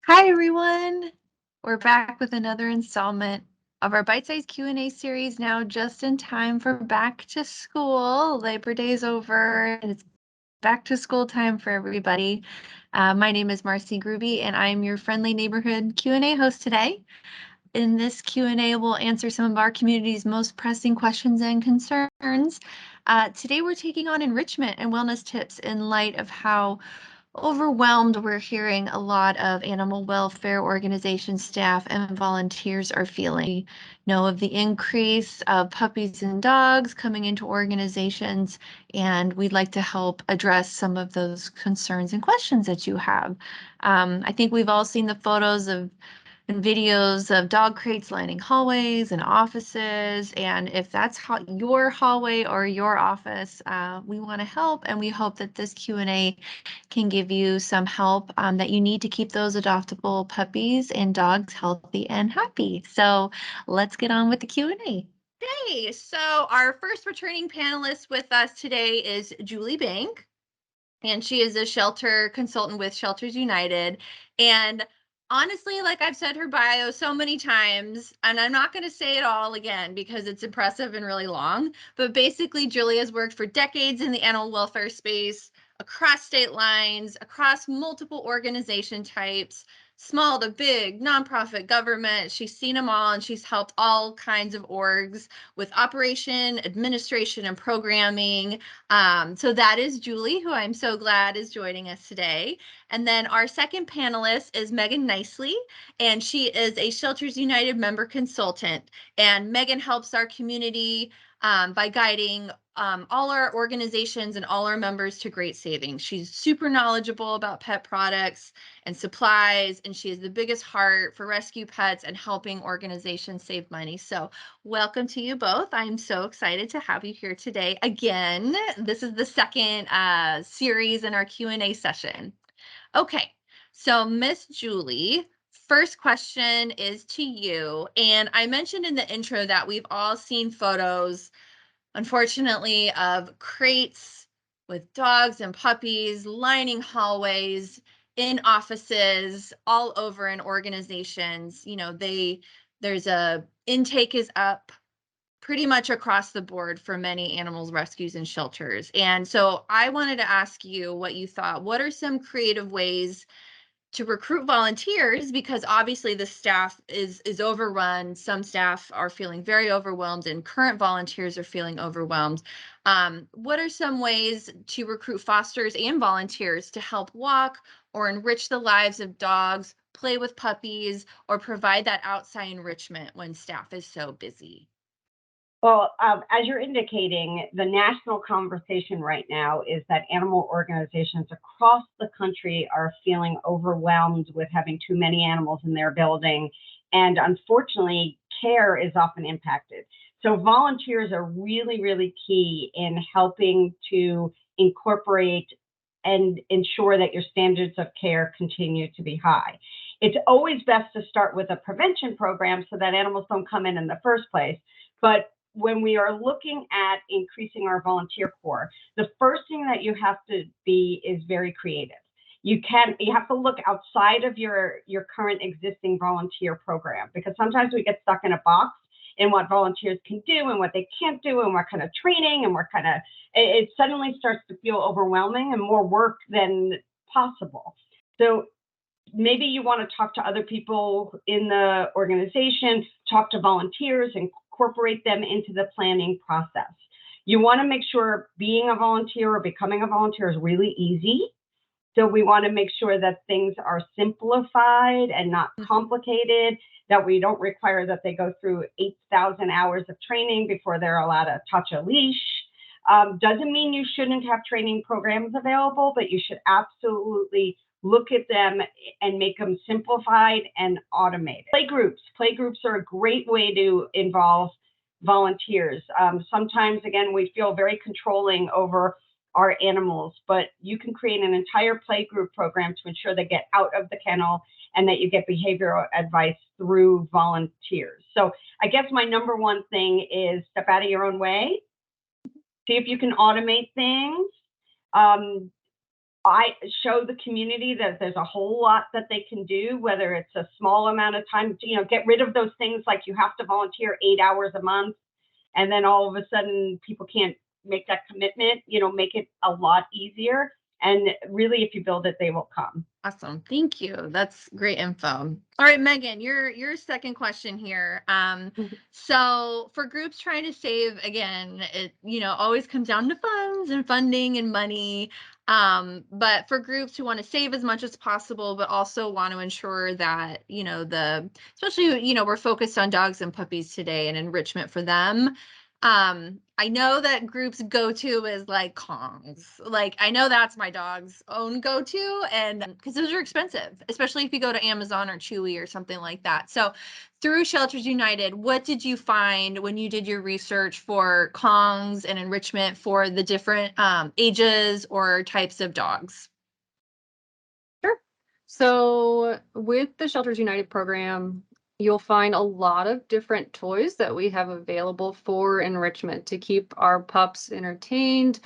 Hi, everyone. We're back with another installment of our bite-sized Q&A series now just in time for back to school. Labor Day's over and it's back to school time for everybody. My name is Marcy Gruby and I'm your friendly neighborhood Q&A host today. In this Q&A, we'll answer some of our community's most pressing questions and concerns. Today, we're taking on enrichment and wellness tips in light of how overwhelmed we're hearing a lot of animal welfare organization staff and volunteers are feeling. We know of the increase of puppies and dogs coming into organizations, and we'd like to help address some of those concerns and questions that you have. I think we've all seen the photos and videos of dog crates lining hallways and offices. And if that's your hallway or your office, we want to help, and we hope that this Q&A can give you some help that you need to keep those adoptable puppies and dogs healthy and happy. So let's get on with the Q&A. Okay, so our first returning panelist with us today is Julie Bank, and she is a shelter consultant with Shelters United. And honestly, like I've said her bio so many times, and I'm not going to say it all again because it's impressive and really long, but basically Julie has worked for decades in the animal welfare space, across state lines, across multiple organization types, small to big, nonprofit, government. She's seen them all, and she's helped all kinds of orgs with operation, administration, and programming. So that is Julie, who I'm so glad is joining us today. And then our second panelist is Megan Nicely, and she is a Shelters United member consultant. And Megan helps our community by guiding all our organizations and all our members to great savings. She's super knowledgeable about pet products and supplies, and she has the biggest heart for rescue pets and helping organizations save money. So welcome to you both. I'm so excited to have you here today again. This is the second series in our Q&A session. Okay, so Miss Julie, first question is to you. And I mentioned in the intro that we've all seen photos, unfortunately, of crates with dogs and puppies lining hallways, in offices, all over in organizations. There's a intake is up pretty much across the board for many animals rescues and shelters. And so I wanted to ask you what you thought. What are some creative ways to recruit volunteers, because obviously the staff is overrun. Some staff are feeling very overwhelmed, and current volunteers are feeling overwhelmed. What are some ways to recruit fosters and volunteers to help walk or enrich the lives of dogs, play with puppies, or provide that outside enrichment when staff is so busy? Well, as you're indicating, the national conversation right now is that animal organizations across the country are feeling overwhelmed with having too many animals in their building. And unfortunately, care is often impacted. So volunteers are really, really key in helping to incorporate and ensure that your standards of care continue to be high. It's always best to start with a prevention program so that animals don't come in the first place. But when we are looking at increasing our volunteer corps, the first thing that you have to be is very creative. You have to look outside of your current existing volunteer program, because sometimes we get stuck in a box in what volunteers can do and what they can't do and what kind of training and what kind of, it suddenly starts to feel overwhelming and more work than possible. So maybe you want to talk to other people in the organization, talk to volunteers, and incorporate them into the planning process. You want to make sure being a volunteer or becoming a volunteer is really easy. So we want to make sure that things are simplified and not complicated, that we don't require that they go through 8,000 hours of training before they're allowed to touch a leash. Doesn't mean you shouldn't have training programs available, but you should absolutely look at them and make them simplified and automated. Playgroups are a great way to involve volunteers. Sometimes, again, we feel very controlling over our animals, but you can create an entire playgroup program to ensure they get out of the kennel and that you get behavioral advice through volunteers. So I guess my number one thing is step out of your own way. See if you can automate things. I show the community that there's a whole lot that they can do, whether it's a small amount of time, get rid of those things like you have to volunteer 8 hours a month, and then all of a sudden people can't make that commitment, make it a lot easier. And really, if you build it, they will come. Awesome. Thank you. That's great info. All right, Megan, your second question here. So for groups trying to save, again, it, always comes down to funds and funding and money. But for groups who want to save as much as possible, but also want to ensure that, especially, we're focused on dogs and puppies today and enrichment for them. I know that groups go-to is like Kongs. Like, I know that's my dog's own go-to, and because those are expensive, especially if you go to Amazon or Chewy or something like that. So through Shelters United, what did you find when you did your research for Kongs and enrichment for the different ages or types of dogs? Sure. So with the Shelters United program, you'll find a lot of different toys that we have available for enrichment to keep our pups entertained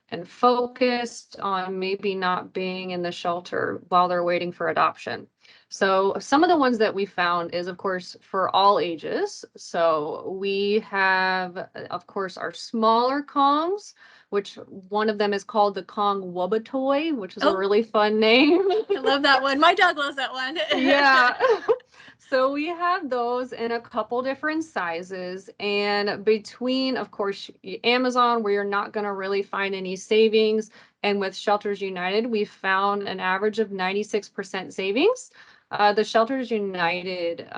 and focused on maybe not being in the shelter while they're waiting for adoption. So some of the ones that we found is, of course, for all ages. So we have, of course, our smaller Kongs, which one of them is called the Kong Wubba Toy, which is a really fun name. I love that one. My dog loves that one. Yeah. So we have those in a couple different sizes, and between, of course, Amazon, where you're not going to really find any savings, and with Shelters United, we found an average of 96% savings. The Shelters United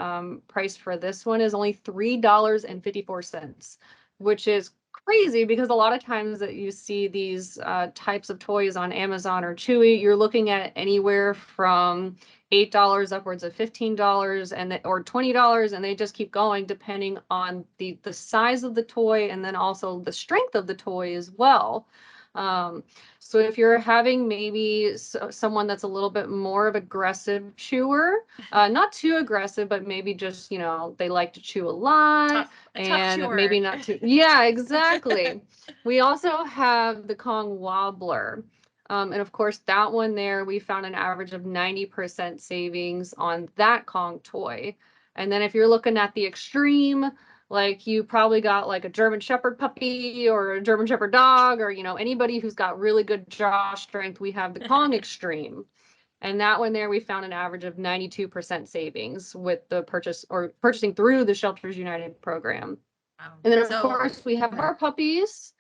price for this one is only $3.54, which is crazy because a lot of times that you see these types of toys on Amazon or Chewy, you're looking at anywhere from $8 upwards of $15 or $20, and they just keep going depending on the size of the toy and then also the strength of the toy as well. So if you're having maybe someone that's a little bit more of aggressive chewer, not too aggressive, but maybe just, they like to chew a lot and maybe not too. Yeah, exactly. We also have the Kong Wobbler. And of course, that one there, we found an average of 90% savings on that Kong toy. And then if you're looking at the extreme, like you probably got like a German Shepherd puppy or a German Shepherd dog, or anybody who's got really good jaw strength, we have the Kong Extreme. And that one there, we found an average of 92% savings with the purchasing through the Shelters United program. Wow. And then of course we have our puppies.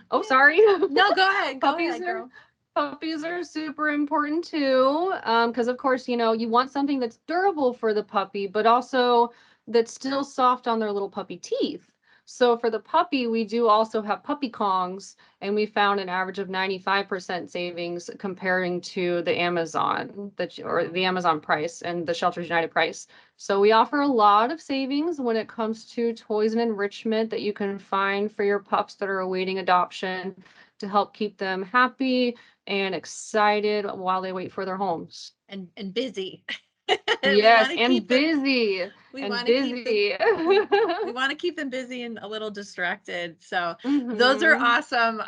Oh, sorry. No, go ahead. Go ahead, girl. Puppies are super important too, because of course, you want something that's durable for the puppy, but also that's still soft on their little puppy teeth. So for the puppy, we do also have puppy Kongs, and we found an average of 95% savings comparing to the Amazon, or the Amazon price and the Shelters United price. So we offer a lot of savings when it comes to toys and enrichment that you can find for your pups that are awaiting adoption to help keep them happy and excited while they wait for their homes. And busy. Yes, and busy. We want to keep them busy and a little distracted. So those are awesome.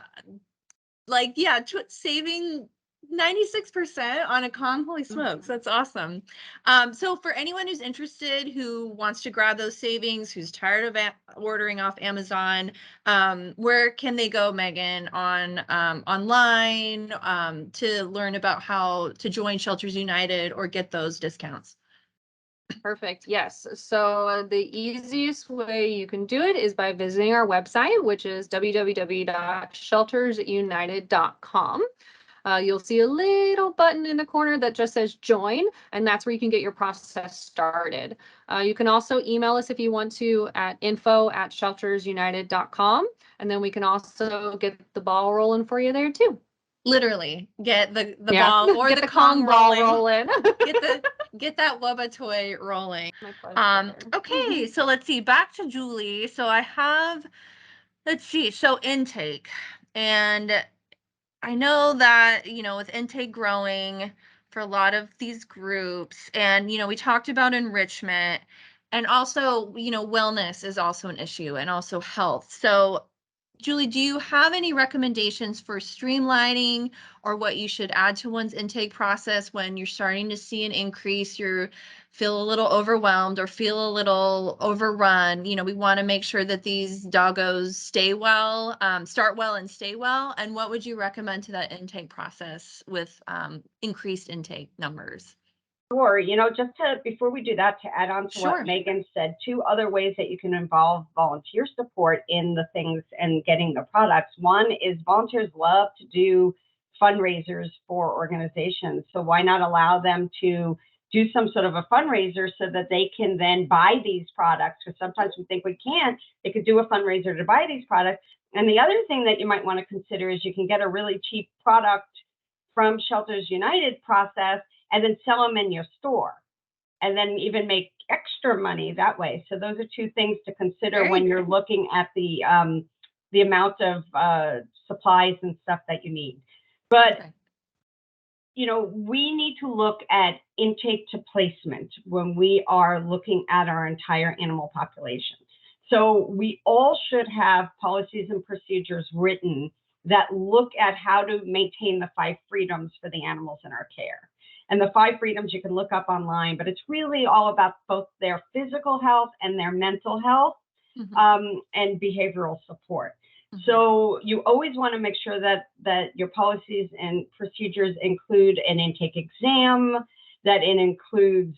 Like, yeah, saving 96% on a Kong, holy smokes, that's awesome. So for anyone who's interested, who wants to grab those savings, who's tired of ordering off Amazon, where can they go, Megan, online to learn about how to join Shelters United or get those discounts? Perfect. Yes. So the easiest way you can do it is by visiting our website, which is www.sheltersunited.com. You'll see a little button in the corner that just says join, and that's where you can get your process started. You can also email us if you want to at info@sheltersunited.com, and then we can also get the ball rolling for you there too. Literally get the ball or the Kong rolling. get that Wubba toy rolling. My pleasure. Okay, so let's see, back to Julie. So I have, let's see, so intake. And I know that, with intake growing for a lot of these groups, and, we talked about enrichment, and also, wellness is also an issue, and also health. So Julie, do you have any recommendations for streamlining or what you should add to one's intake process when you're starting to see an increase, feel a little overwhelmed or feel a little overrun? We want to make sure that these doggos start well and stay well. And what would you recommend to that intake process with increased intake numbers? Sure. Before we do that, to add on to what Megan said, 2 other ways that you can involve volunteer support in the things and getting the products. One is volunteers love to do fundraisers for organizations. So why not allow them to do some sort of a fundraiser so that they can then buy these products? Because sometimes we think we can't. They could do a fundraiser to buy these products. And the other thing that you might want to consider is you can get a really cheap product from Shelters United process and then sell them in your store, and then even make extra money that way. So those are 2 things to consider when you're looking at the amount of supplies and stuff that you need. But we need to look at intake to placement when we are looking at our entire animal population. So we all should have policies and procedures written that look at how to maintain the 5 freedoms for the animals in our care. And the 5 freedoms you can look up online, but it's really all about both their physical health and their mental health, and behavioral support. So you always want to make sure that your policies and procedures include an intake exam, that it includes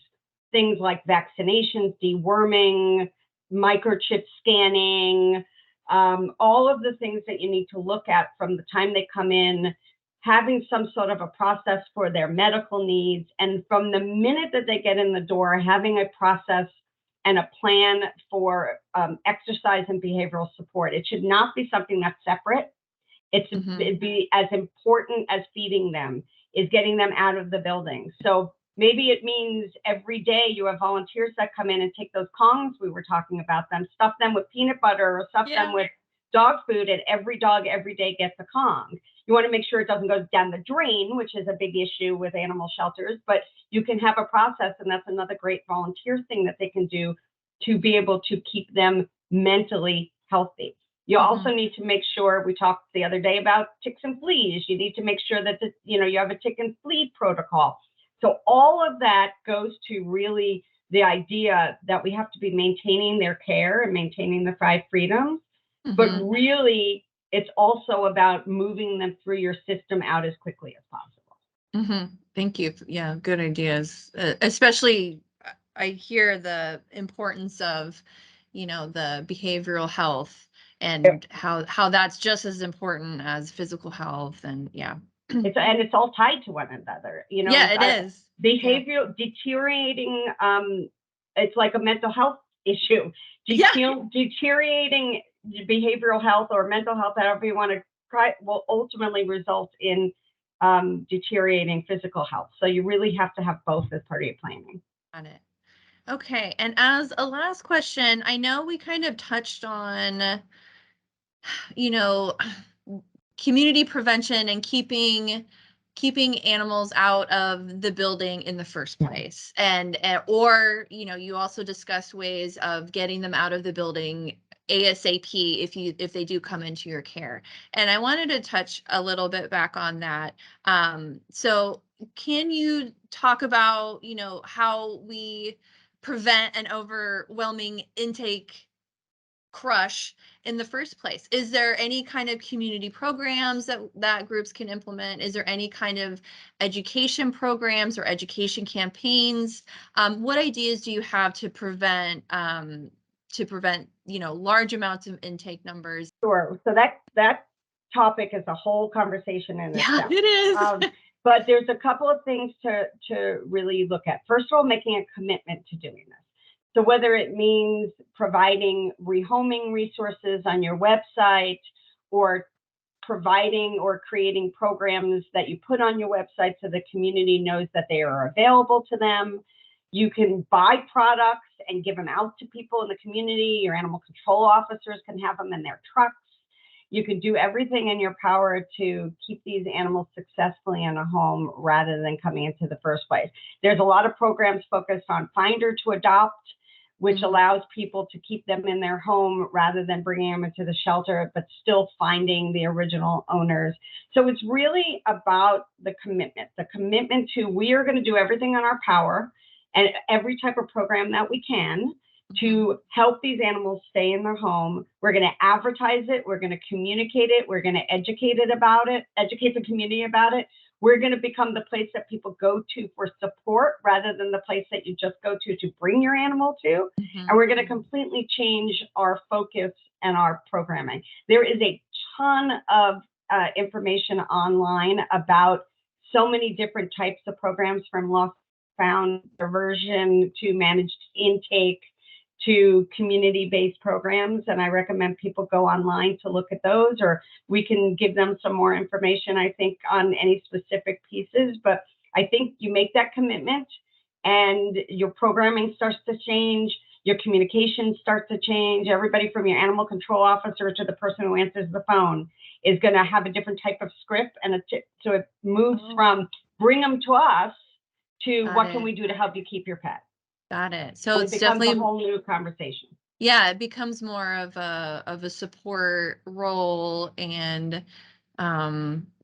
things like vaccinations, deworming, microchip scanning, all of the things that you need to look at from the time they come in, having some sort of a process for their medical needs. And from the minute that they get in the door, having a process and a plan for exercise and behavioral support. It should not be something that's separate. It'd be as important as feeding them, is getting them out of the building. So maybe it means every day you have volunteers that come in and take those Kongs we were talking about, stuff them with peanut butter or stuff them with dog food, and every dog every day gets a Kong. You want to make sure it doesn't go down the drain, which is a big issue with animal shelters, but you can have a process, and that's another great volunteer thing that they can do to be able to keep them mentally healthy. You also need to make sure, we talked the other day about ticks and fleas. You need to make sure that you have a tick and flea protocol. So all of that goes to really the idea that we have to be maintaining their care and maintaining the 5 freedoms. But really, it's also about moving them through your system out as quickly as possible. Thank you. Yeah, good ideas. Especially, I hear the importance of, the behavioral health and how that's just as important as physical health. And it's all tied to one another. It is. Behavioral deteriorating. It's like a mental health issue. Deteriorating behavioral health or mental health, however you want to try, will ultimately result in deteriorating physical health. So you really have to have both as part of your planning. Got it. Okay. And as a last question, I know we kind of touched on, community prevention and keeping animals out of the building in the first place. Or you also discussed ways of getting them out of the building ASAP if they do come into your care. And I wanted to touch a little bit back on that. So can you talk about, how we prevent an overwhelming intake crush in the first place? Is there any kind of community programs that groups can implement? Is there any kind of education programs or education campaigns? What ideas do you have to prevent large amounts of intake numbers? Sure. So that topic is a whole conversation in itself. It is. But there's a couple of things to really look at. First of all, making a commitment to doing this. So whether it means providing rehoming resources on your website, or providing or creating programs that you put on your website so the community knows that they are available to them. You can buy products and give them out to people in the community. Your animal control officers can have them in their trucks. You can do everything in your power to keep these animals successfully in a home rather than coming into the first place. There's a lot of programs focused on finder to adopt, which allows people to keep them in their home rather than bringing them into the shelter, but still finding the original owners. So it's really about the commitment to, we are going to do everything in our power and every type of program that we can to help these animals stay in their home. We're going to advertise it. We're going to communicate it. We're going to educate the community about it. We're going to become the place that people go to for support rather than the place that you just go to bring your animal to. And we're going to completely change our focus and our programming. There is a ton of information online about so many different types of programs, from lost found diversion to managed intake to community-based programs, and I recommend people go online to look at those, or we can give them some more information, I think, on any specific pieces. But I think you make that commitment and your programming starts to change, your communication starts to change. Everybody from your animal control officer to the person who answers the phone is going to have a different type of script, and so it moves from bring them to us to what can we do to help you keep your pet. Got it. So it it's becomes definitely a whole new conversation. Yeah, it becomes more of a support role, and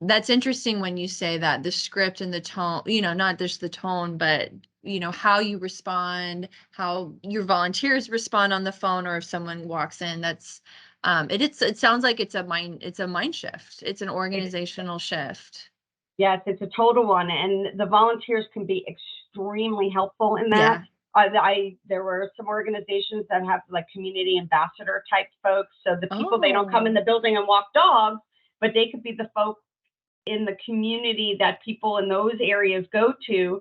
that's interesting when you say that the script and the tone, not just the tone, but how you respond, how your volunteers respond on the phone, or if someone walks in. That's it sounds like it's a mind shift. It's an organizational shift. Yes, it's a total one, and the volunteers can be extremely helpful in that. There were some organizations that have like community ambassador type folks. So the people, they don't come in the building and walk dogs, but they could be the folks in the community that people in those areas go to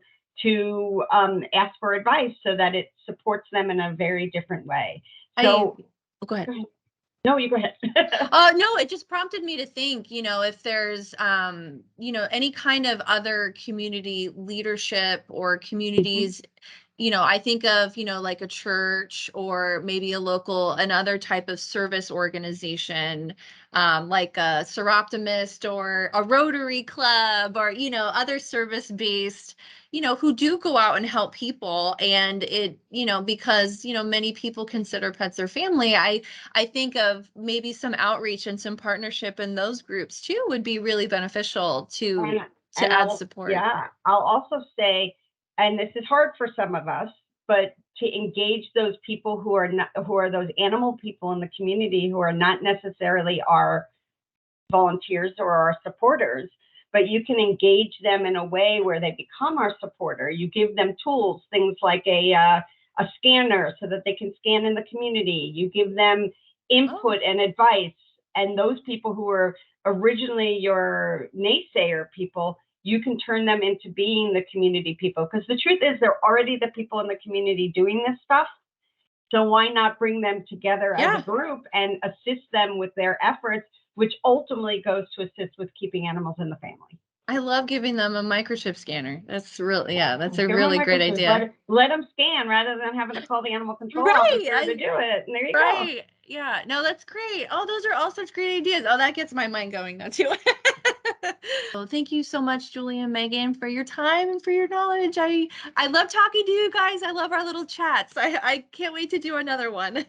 ask for advice, so that it supports them in a very different way. So go ahead. No, you go ahead. Oh, no, it just prompted me to think, if there's, any kind of other community leadership or communities, I think of, like a church or maybe another type of service organization, like a Seroptimist or a Rotary Club, or, other service-based, who do go out and help people. And it, because, many people consider pets their family, I think of maybe some outreach and some partnership in those groups too would be really beneficial to add support. Yeah, I'll also say, and this is hard for some of us, but to engage those people who are those animal people in the community who are not necessarily our volunteers or our supporters, but you can engage them in a way where they become our supporter. You give them tools, things like a scanner so that they can scan in the community. You give them input and advice, and those people who were originally your naysayer people, you can turn them into being the community people, because the truth is they're already the people in the community doing this stuff. So why not bring them together as a group and assist them with their efforts, which ultimately goes to assist with keeping animals in the family. I love giving them a microchip scanner. That's that's a really great idea. Let them scan rather than having to call the animal control officer to do it. And there you go. Yeah, no, that's great. Oh, those are all such great ideas. Oh, that gets my mind going now too. So thank you so much, Julie and Megan, for your time and for your knowledge. I love talking to you guys. I love our little chats. I can't wait to do another one.